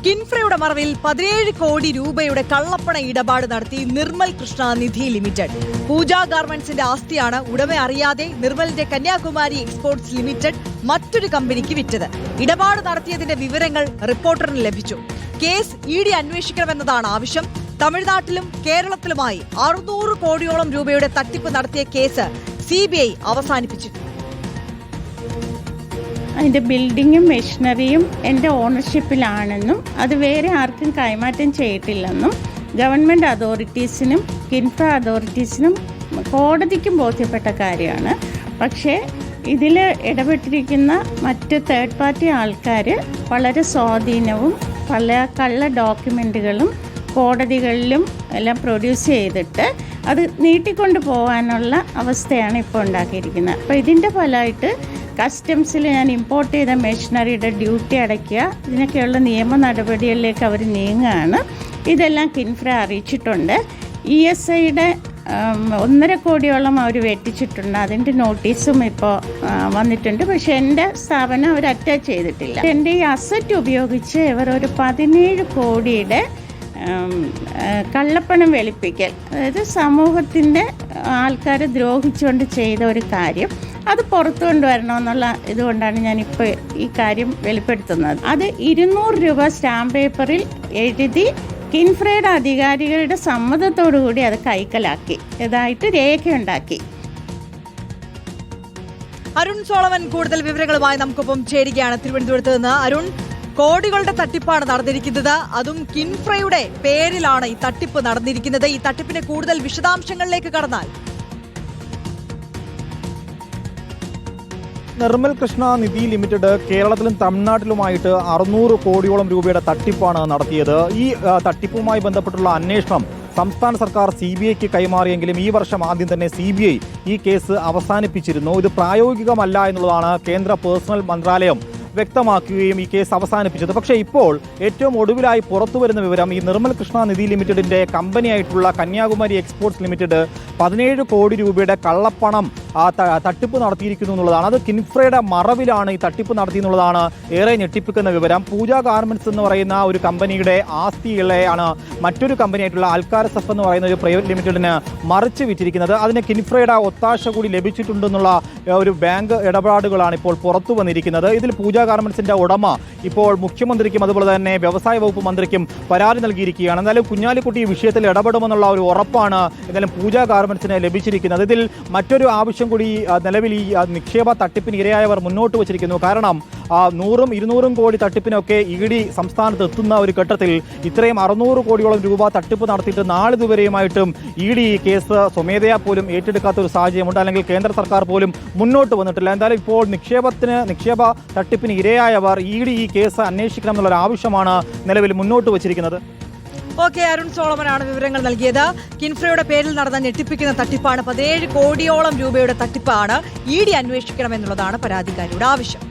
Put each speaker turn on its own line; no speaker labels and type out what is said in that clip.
കിൻഫ്രയുടെ മറവിൽ 17 കോടി രൂപയുടെ കള്ളപ്പണ ഇടപാട് നടത്തി നിർമ്മൽ കൃഷ്ണ നിധി ലിമിറ്റഡ്. പൂജ ഗാർമെന്റ്സിന്റെ ആസ്തിയാണ് ഉടമ അറിയാതെ നിർമ്മലിന്റെ കന്യാകുമാരി എക്സ്പോർട്സ് ലിമിറ്റഡ് മറ്റൊരു കമ്പനിക്ക് വിറ്റത്. ഇടപാട് നടത്തിയതിന്റെ വിവരങ്ങൾ റിപ്പോർട്ടറിന് ലഭിച്ചു. കേസ് ED അന്വേഷിക്കണമെന്നതാണ് ആവശ്യം. തമിഴ്നാട്ടിലും കേരളത്തിലുമായി 600 കോടിയോളം രൂപയുടെ തട്ടിപ്പ് നടത്തിയ കേസ് CBI അവസാനിപ്പിച്ചു.
അതിൻ്റെ ബിൽഡിങ്ങും മെഷീനറിയും എൻ്റെ ഓണർഷിപ്പിലാണെന്നും അത് വേറെ ആർക്കും കൈമാറ്റം ചെയ്തിട്ടില്ലെന്നും ഗവൺമെൻറ് അതോറിറ്റീസിനും കിൻഫ്ര അതോറിറ്റീസിനും കോടതിക്കും ബോധ്യപ്പെട്ട കാര്യമാണ്. പക്ഷേ ഇതിൽ ഇടപെട്ടിരിക്കുന്ന മറ്റ് തേർഡ് പാർട്ടി ആൾക്കാർ വളരെ സ്വാധീനവും പല കള്ള ഡോക്യുമെൻറ്റുകളും കോടതികളിലും എല്ലാം പ്രൊഡ്യൂസ് ചെയ്തിട്ട് അത് നീട്ടിക്കൊണ്ട് പോകാനുള്ള അവസ്ഥയാണ് ഇപ്പോൾ ഉണ്ടാക്കിയിരിക്കുന്നത്. അപ്പോൾ ഇതിൻ്റെ ഫലമായിട്ട് കസ്റ്റംസിൽ ഞാൻ ഇമ്പോർട്ട് ചെയ്ത മെഷീനറിയുടെ ഡ്യൂട്ടി അടയ്ക്കുക, ഇതിനൊക്കെയുള്ള നിയമ നടപടികളിലേക്ക് അവർ നീങ്ങുകയാണ്. ഇതെല്ലാം കിൻഫ്ര അറിയിച്ചിട്ടുണ്ട്. ESIയുടെ 1.5 കോടിയോളം അവർ വെട്ടിച്ചിട്ടുണ്ട്. അതിൻ്റെ നോട്ടീസും ഇപ്പോൾ വന്നിട്ടുണ്ട്. പക്ഷേ എൻ്റെ സ്ഥാപനം അവർ അറ്റാച്ച് ചെയ്തിട്ടില്ല. എൻ്റെ ഈ അസറ്റ് ഉപയോഗിച്ച് ഇവർ ഒരു 17 കോടിയുടെ കള്ളപ്പണം വെളുപ്പിക്കൽ, അതായത് സമൂഹത്തിൻ്റെ ആൾക്കാരെ ദ്രോഹിച്ചുകൊണ്ട് ചെയ്ത ഒരു കാര്യം അത് പുറത്തു കൊണ്ടുവരണമെന്നുള്ള ഇതുകൊണ്ടാണ് ഞാനിപ്പോൾ ഈ കാര്യം വെളിപ്പെടുത്തുന്നത്. അത് 200 രൂപ സ്റ്റാമ്പ് പേപ്പറിൽ എഴുതി കിൻഫ്രയുടെ അധികാരികളുടെ സമ്മതത്തോടുകൂടി അത് കൈക്കലാക്കി, ഇതായിട്ട് രേഖയുണ്ടാക്കി.
അരുൺ സോളമൻ കൂടുതൽ വിവരങ്ങളുമായി നമുക്കൊപ്പം ചേരുകയാണ് തിരുവനന്തപുരത്ത് നിന്ന്. അരുൺ, കോടികളുടെ തട്ടിപ്പാണ് നടന്നിരിക്കുന്നത്. അതും കിൻഫ്രയുടെ പേരിലാണ് ഈ തട്ടിപ്പ് നടന്നിരിക്കുന്നത്. ഈ തട്ടിപ്പിന്റെ കൂടുതൽ വിശദാംശങ്ങളിലേക്ക് കടന്നാൽ
നിർമ്മൽ കൃഷ്ണ നിധി ലിമിറ്റഡ് കേരളത്തിലും തമിഴ്നാട്ടിലുമായിട്ട് 600 കോടിയോളം രൂപയുടെ തട്ടിപ്പാണ് നടത്തിയത്. ഈ തട്ടിപ്പുമായി ബന്ധപ്പെട്ടുള്ള അന്വേഷണം സംസ്ഥാന സർക്കാർ CBIക്ക് കൈമാറിയെങ്കിലും ഈ വർഷം ആദ്യം തന്നെ CBI ഈ കേസ് അവസാനിപ്പിച്ചിരുന്നു. ഇത് പ്രായോഗികമല്ല എന്നുള്ളതാണ് കേന്ദ്ര പേഴ്സണൽ മന്ത്രാലയം വ്യക്തമാക്കുകയും ഈ കേസ് അവസാനിപ്പിച്ചത്. പക്ഷേ ഇപ്പോൾ ഏറ്റവും ഒടുവിലായി പുറത്തു വരുന്ന വിവരം, ഈ നിർമ്മൽ കൃഷ്ണ നിധി ലിമിറ്റഡിന്റെ കമ്പനിയായിട്ടുള്ള കന്യാകുമാരി എക്സ്പോർട്സ് ലിമിറ്റഡ് 17 കോടി രൂപയുടെ കള്ളപ്പണം തട്ടിപ്പ് നടത്തിയിരിക്കുന്നു എന്നുള്ളതാണ്. അത് കിൻഫ്രയുടെ മറവിലാണ് ഈ തട്ടിപ്പ് നടത്തിയെന്നുള്ളതാണ് ഏറെ ഞെട്ടിപ്പിക്കുന്ന വിവരം. പൂജ ഗാർമെന്റ്സ് എന്ന് പറയുന്ന ഒരു കമ്പനിയുടെ ആസ്തികളെയാണ് മറ്റൊരു കമ്പനിയായിട്ടുള്ള അൽക്കാരസഫ് എന്ന് പറയുന്ന ഒരു പ്രൈവറ്റ് ലിമിറ്റഡിന് മറിച്ച് വിറ്റിരിക്കുന്നത്. അതിന് കിൻഫ്രയുടെ ഒത്താശ കൂടി ലഭിച്ചിട്ടുണ്ടെന്നുള്ള ഒരു ബാങ്ക് ഇടപാടുകളാണ് ഇപ്പോൾ പുറത്തു വന്നിരിക്കുന്നത്. ഇതിൽ പൂജ ഗാർമെന്റ്സിന്റെ ഉടമ ഇപ്പോൾ മുഖ്യമന്ത്രിക്കും അതുപോലെ തന്നെ വ്യവസായ വകുപ്പ് മന്ത്രിക്കും പരാതി നൽകിയിരിക്കുകയാണ്. എന്നാലും കുഞ്ഞാലിക്കുട്ടി ഈ വിഷയത്തിൽ ഇടപെടുമെന്നുള്ള ഒരു ഉറപ്പാണ് എന്നാലും പൂജ ഗാർമെന്റ്സിന് ലഭിച്ചിരിക്കുന്നത്. ഇതിൽ മറ്റൊരു ആവശ്യം കൂടി നിലവിൽ ഈ നിക്ഷേപ തട്ടിപ്പിന് ഇരയായവർ മുന്നോട്ട് വച്ചിരിക്കുന്നു. കാരണം 100-200 കോടി തട്ടിപ്പിനൊക്കെ ED സംസ്ഥാനത്ത് എത്തുന്ന ഒരു ഘട്ടത്തിൽ ഇത്രയും 600 കോടിയോളം രൂപ തട്ടിപ്പ് നടത്തിയിട്ട് നാളിതുവരെയുമായിട്ടും ED ഈ കേസ് സ്വമേധയാ പോലും ഏറ്റെടുക്കാത്ത ഒരു സാഹചര്യമുണ്ട്. അല്ലെങ്കിൽ കേന്ദ്ര സർക്കാർ പോലും മുന്നോട്ട് വന്നിട്ടില്ല. എന്തായാലും ഇപ്പോൾ നിക്ഷേപ തട്ടിപ്പിന് ഇരയായവർ ED ഈ കേസ് അന്വേഷിക്കണം എന്നുള്ള ആവശ്യമാണ് നിലവിൽ മുന്നോട്ട് വച്ചിരിക്കുന്നത്.
ഓക്കെ, അരുൺ സോളമനാണ് വിവരങ്ങൾ നൽകിയത്. കിൻഫ്രയുടെ പേരിൽ നടന്ന ഞെട്ടിപ്പിക്കുന്ന തട്ടിപ്പാണ്. 17 കോടിയോളം രൂപയുടെ തട്ടിപ്പാണ്. ED അന്വേഷിക്കണമെന്നുള്ളതാണ് പരാതിക്കാരിയുടെ ആവശ്യം.